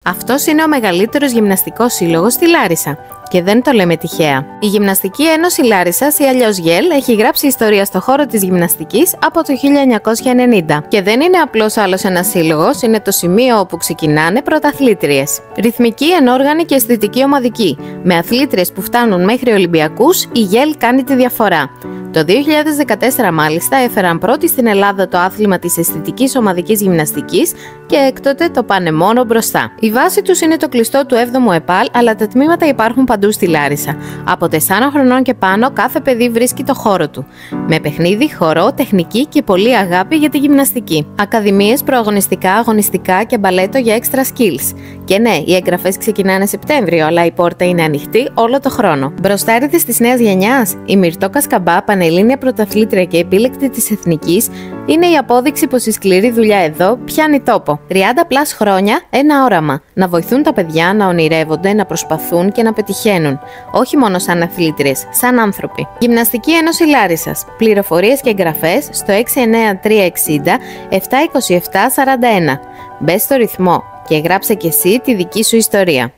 Αυτός είναι ο μεγαλύτερος γυμναστικός σύλλογος στη Λάρισα. Και δεν το λέμε τυχαία. Η Γυμναστική Ένωση Λάρισσας, ή αλλιώς ΓΕΛ, έχει γράψει ιστορία στο χώρο της γυμναστικής από το 1990. Και δεν είναι απλώς άλλος ένας σύλλογος, είναι το σημείο όπου ξεκινάνε πρωταθλήτριες. Ρυθμική, ενόργανη και αισθητική ομαδική. Με αθλήτριες που φτάνουν μέχρι Ολυμπιακούς, η ΓΕΛ κάνει τη διαφορά. Το 2014 μάλιστα έφεραν πρώτη στην Ελλάδα το άθλημα της αισθητικής ομαδικής γυμναστικής και έκτοτε το πάνε μόνο μπροστά. Η βάση τους είναι το κλειστό του 7ου ΕΠΑΛ, αλλά τα τμήματα υπάρχουν παντού στη Λάρισα. Από 4 χρονών και πάνω κάθε παιδί βρίσκει το χώρο του. Με παιχνίδι, χορό, τεχνική και πολλή αγάπη για τη γυμναστική. Ακαδημίες, προαγωνιστικά, αγωνιστικά και μπαλέτο για extra skills. Και ναι, οι εγγραφές ξεκινάνε Σεπτέμβριο, αλλά η πόρτα είναι ανοιχτή όλο το χρόνο. Μπροστάριδες της νέας γενιάς, η Μυρτώ Κασκαμπά, πανελλήνια πρωταθλήτρια και επίλεκτη της Εθνικής, είναι η απόδειξη πως η σκληρή δουλειά εδώ πιάνει τόπο. 30+ χρόνια, ένα όραμα. Να βοηθούν τα παιδιά να ονειρεύονται, να προσπαθούν και να πετυχαίνουν. Όχι μόνο σαν αθλήτριες, σαν άνθρωποι. Γυμναστική Ένωση Λάρισσας. Πληροφορίες και εγγραφές στο 69360 727 41. Μπες στο ρυθμό και γράψε και εσύ τη δική σου ιστορία.